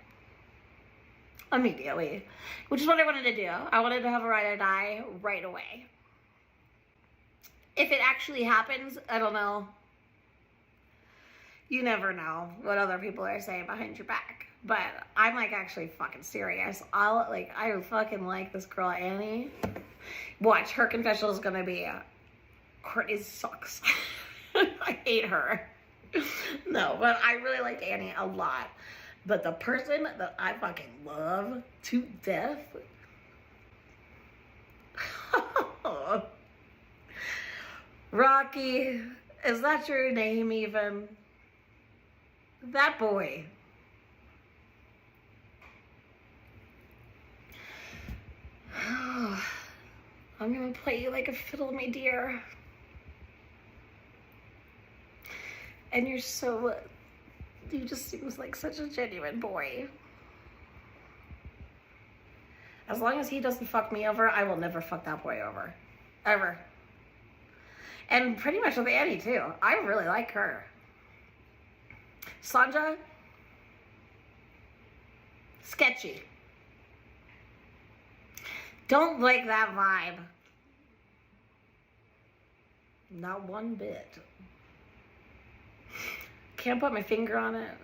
Immediately. Which is what I wanted to do. I wanted to have a ride or die right away. If it actually happens, I don't know. You never know what other people are saying behind your back. But I'm, like, actually fucking serious. I fucking like this girl, Annie. Watch, her confessional is gonna be, Courtney sucks. I hate her. No, but I really like Annie a lot. But the person that I fucking love to death, Rocky, is that your name even? That boy. I'm gonna play you like a fiddle, my dear. And you just seems like such a genuine boy. As long as he doesn't fuck me over, I will never fuck that boy over. Ever. And pretty much with Annie, too. I really like her. Sandra? Sketchy. Don't like that vibe. Not one bit. Can't put my finger on it.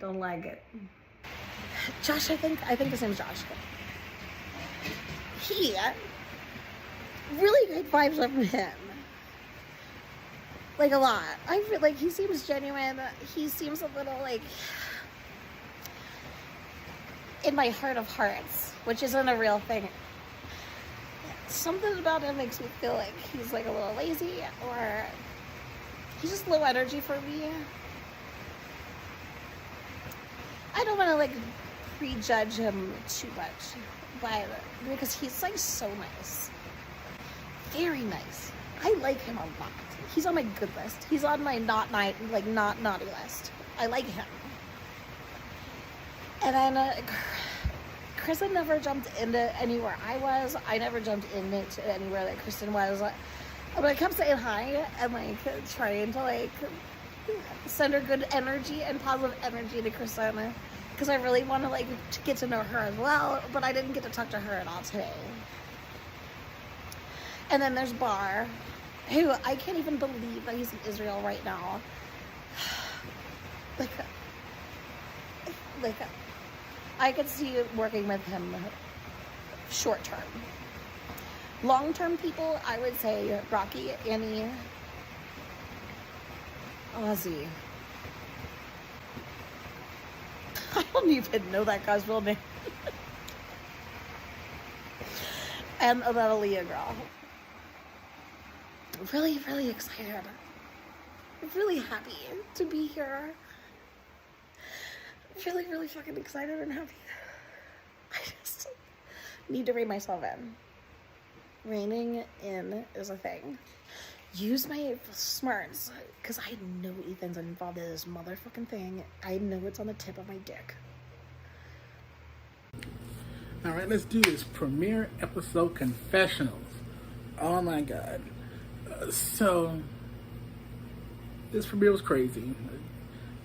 Don't like it. Josh, I think his name's Josh. He, really good vibes from him. Like, a lot. I feel like he seems genuine. He seems a little, like, in my heart of hearts, which isn't a real thing. Something about him makes me feel like he's, like, a little lazy, or he's just low energy for me. I don't want to, like, prejudge him too much, but because he's like so nice, very nice. I like him a lot. He's on my good list. He's on my not naughty list. I like him. And then Kristen never jumped into anywhere I was. I never jumped into anywhere that Kristen was. But I kept saying hi and like trying to like send her good energy and positive energy to Kristen, because I really want to like to get to know her as well, but I didn't get to talk to her at all today. And then there's Bar, who I can't even believe that he's in Israel right now. like I could see working with him short term. Long term people, I would say Rocky, Annie, Ozzy. I don't even know that guy's real name. And that Aaliyah girl. Really, really excited. Really happy to be here. Really, really fucking excited and happy. I just need to rein myself in. Reining in is a thing. Use my smarts, because I know Ethan's involved in this motherfucking thing. I know it's on the tip of my dick. All right, let's do this premiere episode Confessionals. Oh my god. So this premiere was crazy.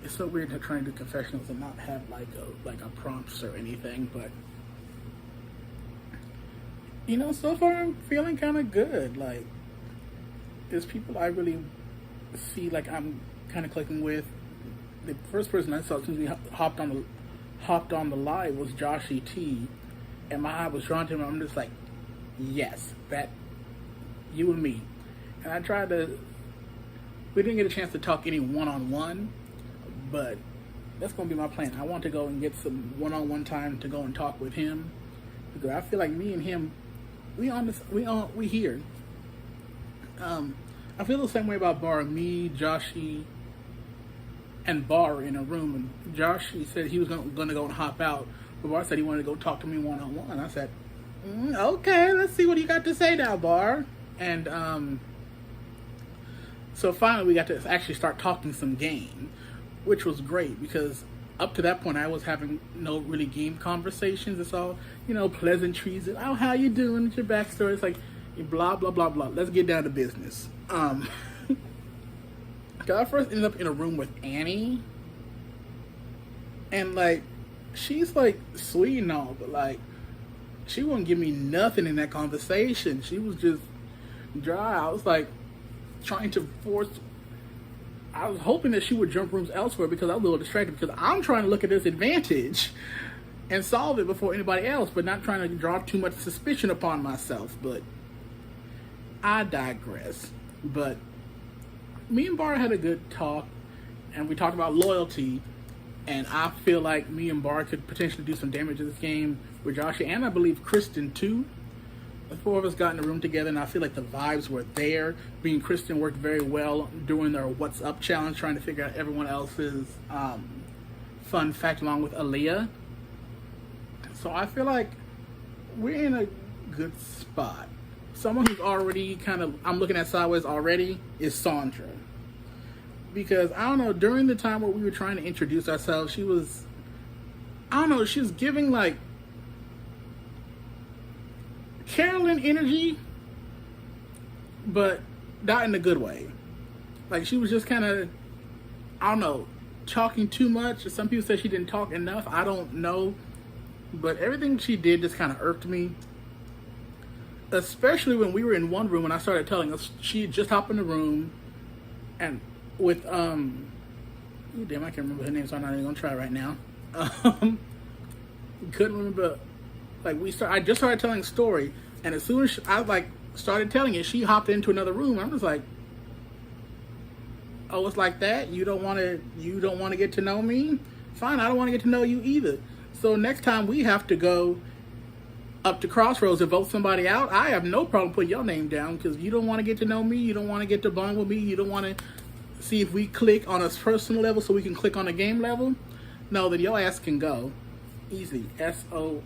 It's so weird to try and do confessionals and not have like a prompts or anything, but you know, so far I'm feeling kind of good. Like, there's people I really see like I'm kind of clicking with. The first person I saw since we hopped on the live was Josh E.T. and my eye was drawn to him. I'm just like, yes, that you and me. And I tried to. We didn't get a chance to talk any one-on-one, but that's gonna be my plan. I want to go and get some one-on-one time to go and talk with him, because I feel like me and him, we here. I feel the same way about Bar. Me, Joshy, and Bar in a room, and Josh, he said he was gonna go and hop out, but Bar said he wanted to go talk to me one-on-one. I said, okay, let's see what you got to say now, Bar. And so finally we got to actually start talking some game, which was great, because up to that point I was having no really game conversations. It's all, you know, pleasantries and, oh, how you doing, it's your backstory. It's like blah blah blah blah. Let's get down to business. Cause I first ended up in a room with Annie, and like she's like sweet and all, but like she wouldn't give me nothing in that conversation. She was just dry. I was like trying to force. I was hoping that she would jump rooms elsewhere, because I was a little distracted, because I'm trying to look at this advantage and solve it before anybody else, but not trying to draw too much suspicion upon myself. But I digress. But me and Bar had a good talk, and we talked about loyalty, and I feel like me and Bar could potentially do some damage in this game with Joshua, and I believe Kristen too. The four of us got in the room together, and I feel like the vibes were there. Me and Kristen worked very well during their What's Up challenge, trying to figure out everyone else's fun fact along with Aaliyah. So I feel like we're in a good spot. Someone who's already I'm looking at sideways already is Sandra. Because, I don't know, during the time where we were trying to introduce ourselves, she was giving like Carolyn energy, but not in a good way. Like, she was just kind of, I don't know, talking too much. Some people said she didn't talk enough. I don't know. But everything she did just kind of irked me. Especially when we were in one room and I started telling us, she just hopped in the room and with, damn, I can't remember her name, so I'm not even going to try right now. Couldn't remember. Like, I just started telling a story, and as soon as I started telling it, she hopped into another room. I'm just like, oh, it's like that? You don't want to get to know me? Fine, I don't want to get to know you either. So next time we have to go up to Crossroads and vote somebody out, I have no problem putting your name down, because you don't want to get to know me, you don't want to get to bond with me, you don't want to see if we click on a personal level so we can click on a game level. No, then your ass can go. Easy. Sondra.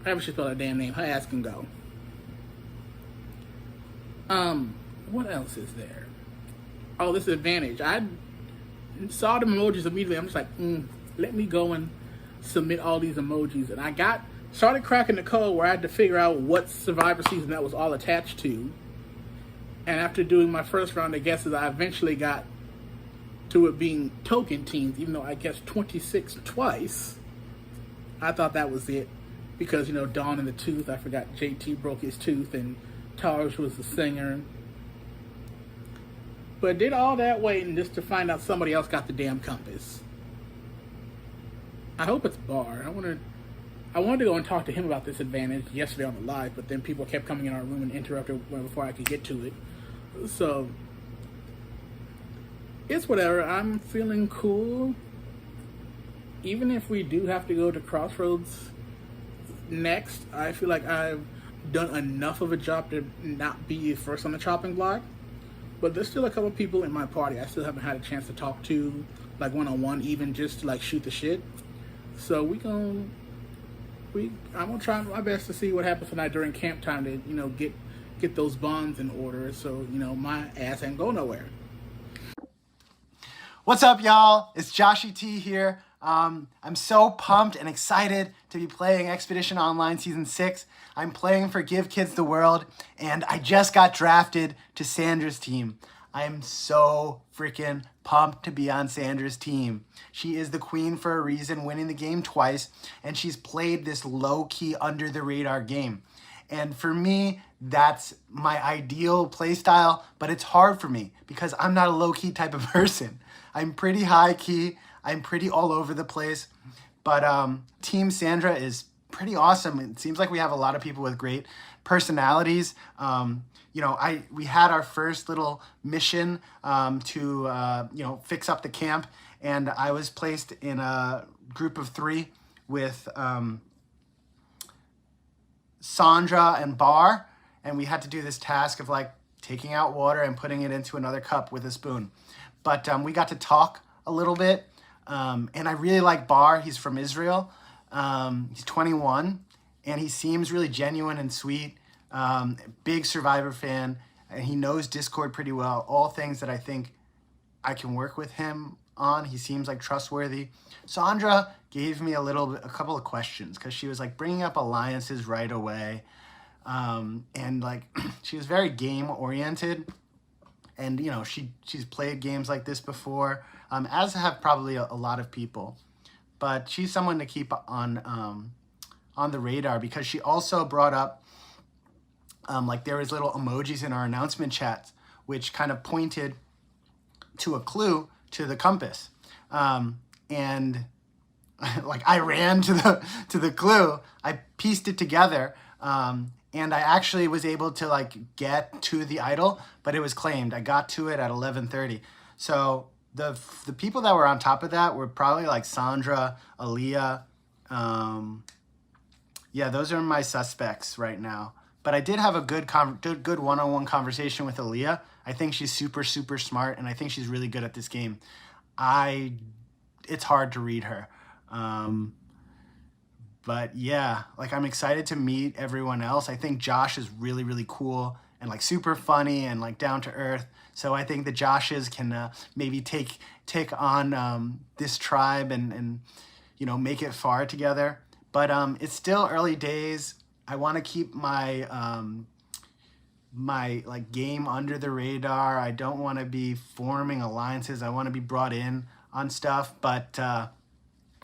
I never should spell that damn name. Her ass can go. What else is there? Oh, this advantage. I saw the emojis immediately. I'm just like, let me go and submit all these emojis. And I started cracking the code where I had to figure out what Survivor season that was all attached to. And after doing my first round of guesses, I eventually got to it being token teams, even though I guessed 26 twice. I thought that was it. Because, Dawn in the Tooth, I forgot JT broke his tooth and Taj was the singer. But did all that waiting just to find out somebody else got the damn compass. I hope it's Bar. I wanted to go and talk to him about this advantage yesterday on the live, but then people kept coming in our room and interrupted before I could get to it. So, it's whatever. I'm feeling cool. Even if we do have to go to Crossroads next, I feel like I've done enough of a job to not be first on the chopping block. But there's still a couple people in my party I still haven't had a chance to talk to, like one-on-one, even just to like shoot the shit. So I'm gonna try my best to see what happens tonight during camp time to get those bonds in order, so my ass ain't go nowhere. What's up, y'all? It's Joshy T here. I'm so pumped and excited to be playing Expedition Online Season 6. I'm playing for Give Kids the World, and I just got drafted to Sandra's team. I am so freaking pumped to be on Sandra's team. She is the queen for a reason, winning the game twice, and she's played this low-key, under-the-radar game. And for me, that's my ideal play style, but it's hard for me because I'm not a low-key type of person. I'm pretty high-key. I'm pretty all over the place. But Team Sandra is pretty awesome. It seems like we have a lot of people with great personalities. We had our first little mission to fix up the camp, and I was placed in a group of 3 with Sandra and Bar, and we had to do this task of like taking out water and putting it into another cup with a spoon. But we got to talk a little bit, and I really like Bar. He's from Israel. He's 21, and he seems really genuine and sweet. Big Survivor fan, and he knows Discord pretty well. All things that I think I can work with him on. He seems like trustworthy. Sandra gave me a couple of questions because she was like bringing up alliances right away, and like she was very game oriented, and she's played games like this before, as have probably a lot of people. But she's someone to keep on the radar because she also brought up there was little emojis in our announcement chats which kind of pointed to a clue to the compass, and like I ran to the clue. I pieced it together, and I actually was able to like get to the idol, but it was claimed. I got to it at 11:30. So the people that were on top of that were probably like Sandra, Aaliyah. Those are my suspects right now. But I did have a good one-on-one conversation with Aaliyah. I think she's super, super smart, and I think she's really good at this game. It's hard to read her. But yeah, like I'm excited to meet everyone else. I think Josh is really, really cool and like super funny and like down to earth. So I think the Joshes can maybe take on this tribe and make it far together. But it's still early days. I want to keep my my like game under the radar. I don't want to be forming alliances. I want to be brought in on stuff. But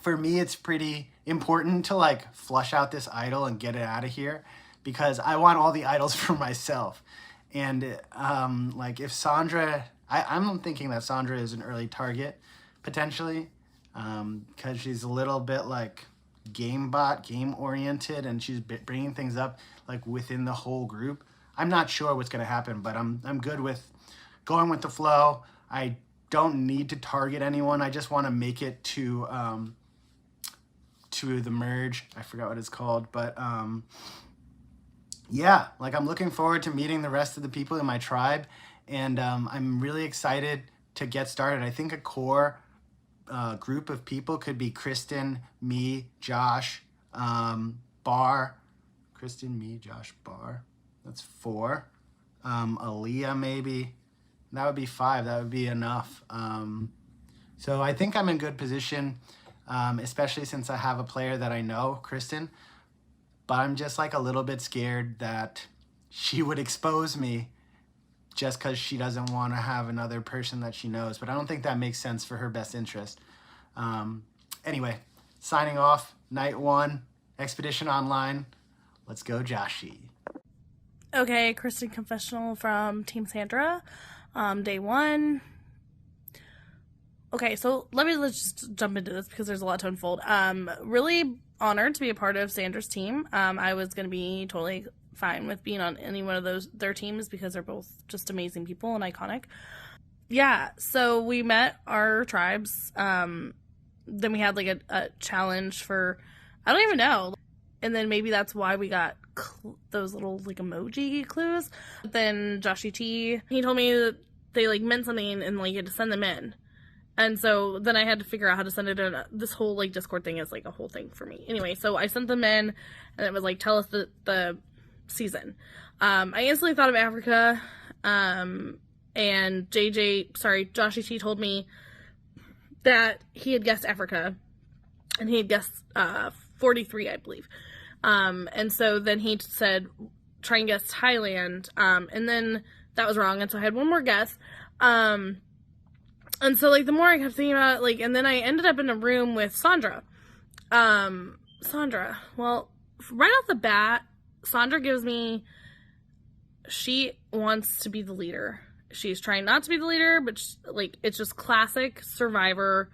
for me, it's pretty important to like flush out this idol and get it out of here because I want all the idols for myself. And if Sandra, I'm thinking that Sandra is an early target potentially because she's a little bit like game oriented, and she's bringing things up like within the whole group. I'm not sure what's going to happen, but I'm good with going with the flow. I don't need to target anyone. I just want to make it to the merge. I forgot what it's called, but I'm looking forward to meeting the rest of the people in my tribe, and I'm really excited to get started. I think a core group of people could be Kristen, me, Josh, Bar. Kristen, me, Josh, Bar. That's 4. Aaliyah, maybe. That would be 5. That would be enough. So I think I'm in good position, especially since I have a player that I know, Kristen. But I'm just like a little bit scared that she would expose me just because she doesn't want to have another person that she knows. But I don't think that makes sense for her best interest. Anyway, signing off, night 1, Expedition Online. Let's go, Joshy. Okay, Kristen Confessional from Team Sandra. Day 1. Okay, so let's just jump into this because there's a lot to unfold. Really honored to be a part of Sandra's team. I was going to be totally fine with being on any one of their teams because they're both just amazing people and iconic. Yeah, so we met our tribes. Then we had like a challenge for, I don't even know. And then maybe that's why we got those little like emoji clues. But then Joshy T, he told me that they like meant something and like you had to send them in. And so then I had to figure out how to send it in. This whole like Discord thing is like a whole thing for me. Anyway, so I sent them in and it was like, tell us the season. I instantly thought of Africa. And Joshy T told me that he had guessed Africa and he had guessed 43, I believe. And so then he said, try and guess Thailand. And then that was wrong. And so I had one more guess. And so, like, the more I kept thinking about it, like, and then I ended up in a room with Sandra. Sandra, well, right off the bat, Sandra gives me, she wants to be the leader. She's trying not to be the leader, but, it's just classic Survivor.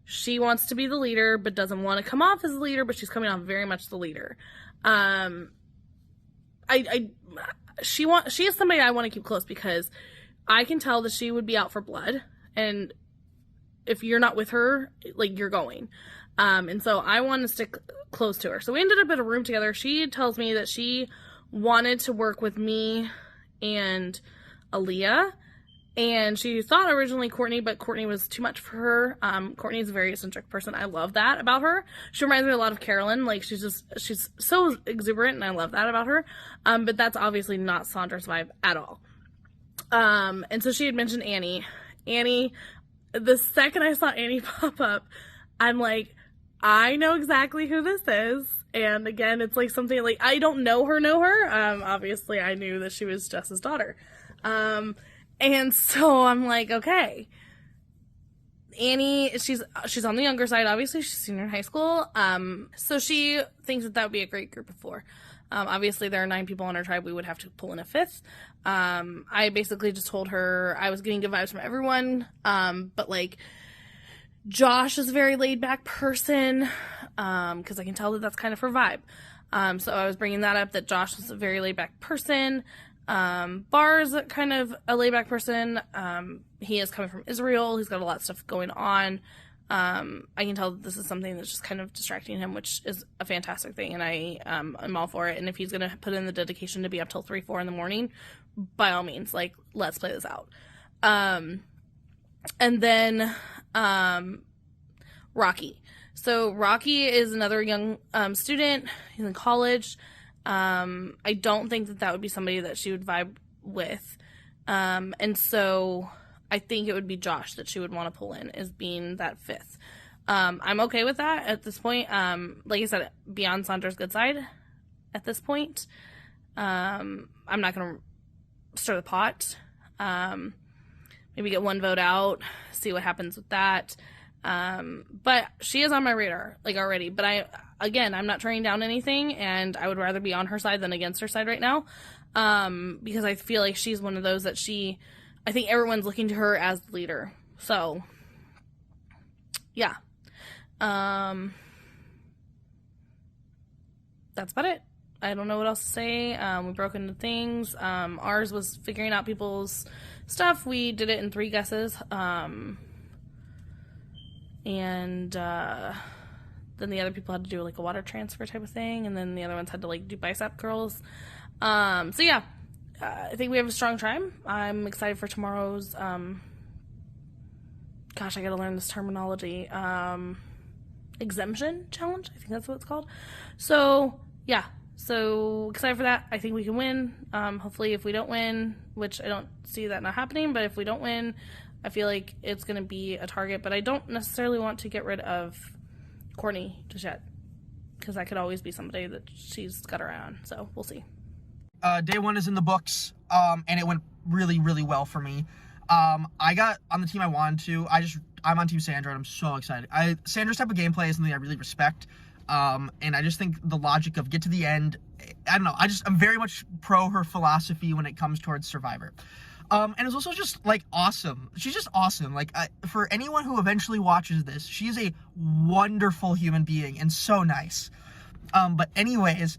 She wants to be the leader, but doesn't want to come off as the leader, but she's coming off very much the leader. She is somebody I want to keep close because I can tell that she would be out for blood. And if you're not with her, like, you're going. And so I want to stick close to her. So we ended up in a room together. She tells me that she wanted to work with me and Aaliyah. And she thought originally Courtney, but Courtney was too much for her. Courtney's a very eccentric person. I love that about her. She reminds me a lot of Carolyn. Like, she's so exuberant, and I love that about her. But that's obviously not Sandra's vibe at all. And so she had mentioned Annie. Annie, the second I saw Annie pop up, I'm like, I know exactly who this is. And again, it's like something like, I don't know her. Obviously I knew that she was Jess's daughter. And so I'm like, okay, Annie, she's on the younger side. Obviously she's senior in high school. So she thinks that would be a great group of 4. Obviously there are 9 people on our tribe. We would have to pull in a 5th. I basically just told her I was getting good vibes from everyone. But like Josh is a very laid back person. Cause I can tell that that's kind of her vibe. So I was bringing that up, that Josh was a very laid back person. Bar's kind of a laid back person. He is coming from Israel. He's got a lot of stuff going on. I can tell that this is something that's just kind of distracting him, which is a fantastic thing, and I'm all for it. And if he's gonna put in the dedication to be up till 3-4 in the morning, by all means, like, let's play this out. And then Rocky. So Rocky is another young student. He's in college. I don't think that would be somebody that she would vibe with. And so I think it would be Josh that she would want to pull in as being that 5th. I'm okay with that at this point. Like I said, beyond Sandra's good side at this point. I'm not going to stir the pot. Maybe get one vote out, see what happens with that. But she is on my radar, like, already. But I'm not turning down anything, and I would rather be on her side than against her side right now. Because I feel like she's one of those that I think everyone's looking to her as the leader. So, yeah. That's about it. I don't know what else to say. We broke into things. Ours was figuring out people's stuff. We did it in 3 guesses. And then the other people had to do like a water transfer type of thing, and then the other ones had to like do bicep curls. So yeah, I think we have a strong tribe. I'm excited for tomorrow's gosh, I gotta learn this terminology. Exemption challenge, I think that's what it's called. So yeah, so excited for that. I think we can win. Hopefully if we don't win, which I don't see that not happening, but if we don't win, I feel like it's gonna be a target, but I don't necessarily want to get rid of Courtney just yet, because that could always be somebody that she's got her eye on, so we'll see. Day one is in the books, and it went really, really well for me. I got on the team I wanted to. I'm on Team Sandra, and I'm so excited. Sandra's type of gameplay is something I really respect, and I just think the logic of get to the end, I don't know, I'm very much pro her philosophy when it comes towards Survivor. And it's also just, like, awesome. She's just awesome. Like, for anyone who eventually watches this, she is a wonderful human being and so nice. But anyways,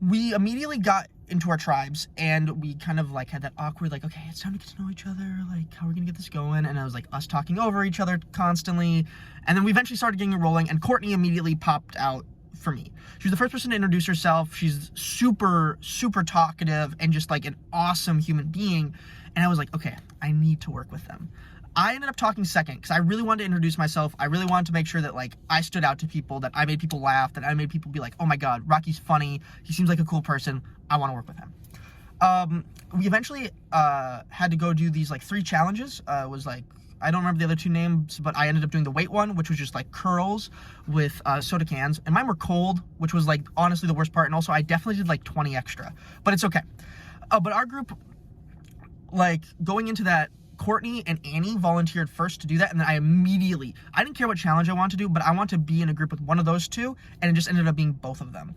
we immediately got into our tribes, and we kind of, like, had that awkward, like, okay, it's time to get to know each other, like, how are we gonna get this going? And it was, like, us talking over each other constantly, and then we eventually started getting it rolling, and Courtney immediately popped out for me. She was the first person to introduce herself. She's super, super talkative and just, like, an awesome human being, and I was like, okay, I need to work with them. I ended up talking second because I really wanted to introduce myself. I really wanted to make sure that, like, I stood out to people, that I made people laugh, that I made people be like, oh my god, Rocky's funny, he seems like a cool person, I want to work with him. We eventually had to go do these, like, 3 challenges. It was, like, I don't remember the other 2 names, but I ended up doing the weight one, which was just, like, curls with soda cans, and mine were cold, which was, like, honestly the worst part, and also I definitely did, like, 20 extra, but it's okay. But our group, like, going into that, Courtney and Annie volunteered first to do that, and then I didn't care what challenge I wanted to do, but I want to be in a group with one of those 2, and it just ended up being both of them.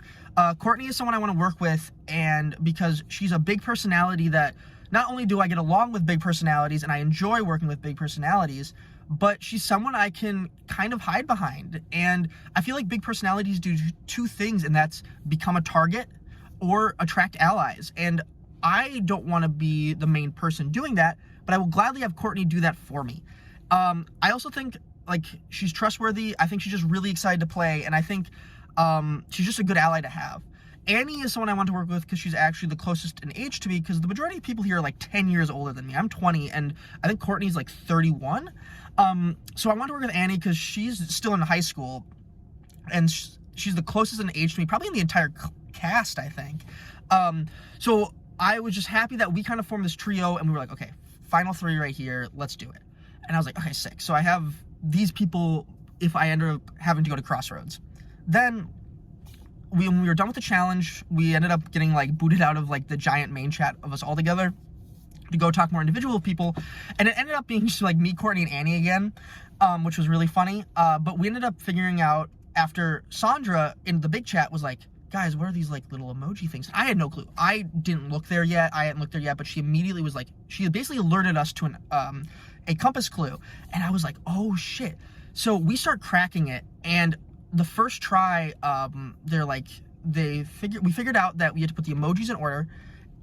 Courtney is someone I want to work with, and because she's a big personality that not only do I get along with big personalities, and I enjoy working with big personalities, but she's someone I can kind of hide behind, and I feel like big personalities do 2 things, and that's become a target or attract allies, and I don't want to be the main person doing that, but I will gladly have Courtney do that for me. I also think, like, she's trustworthy. I think she's just really excited to play, and I think she's just a good ally to have. Annie is someone I want to work with because she's actually the closest in age to me, because the majority of people here are, like, 10 years older than me. I'm 20, and I think Courtney's, like, 31. So I want to work with Annie because she's still in high school, and she's the closest in age to me, probably in the entire cast, I think. So I was just happy that we kind of formed this trio, and we were like, okay, final 3 right here, let's do it. And I was like, okay, sick. So I have these people if I end up having to go to Crossroads. Then when we were done with the challenge, we ended up getting, like, booted out of, like, the giant main chat of us all together to go talk more individual people, and it ended up being just, like, me, Courtney, and Annie again, which was really funny. But we ended up figuring out after Sandra in the big chat was like, guys, what are these, like, little emoji things? I had no clue. I didn't look there yet. I hadn't looked there yet, but she immediately was like, she basically alerted us to a compass clue, and I was like, oh shit. So we start cracking it, and the first try, we figured out that we had to put the emojis in order,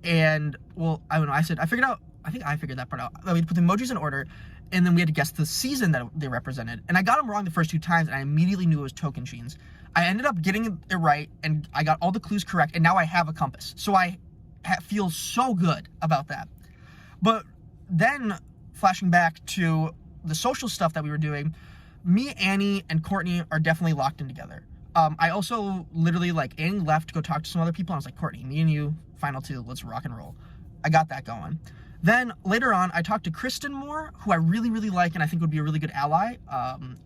and, well, I don't know, I think I figured that part out. We had to put the emojis in order, and then we had to guess the season that they represented, and I got them wrong the first 2 times, and I immediately knew it was Tocantins. I ended up getting it right, and I got all the clues correct, and now I have a compass. So I feel so good about that. But then, flashing back to the social stuff that we were doing, me, Annie, and Courtney are definitely locked in together. I also literally, like, Annie left to go talk to some other people, and I was like, Courtney, me and you, final 2, let's rock and roll. I got that going. Then, later on, I talked to Kristen more, who I really, really like and I think would be a really good ally.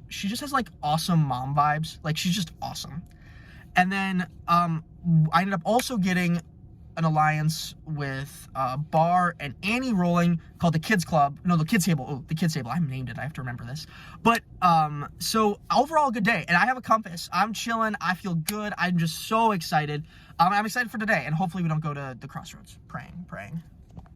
She just has, like, awesome mom vibes. Like, she's just awesome. And then, I ended up also getting an alliance with Bar and Annie rolling called the Kids Club. No, the Kids Table. Oh, the Kids Table. I named it. I have to remember this. But, so, overall, good day. And I have a compass. I'm chilling. I feel good. I'm just so excited. I'm excited for today. And hopefully we don't go to the Crossroads. Praying.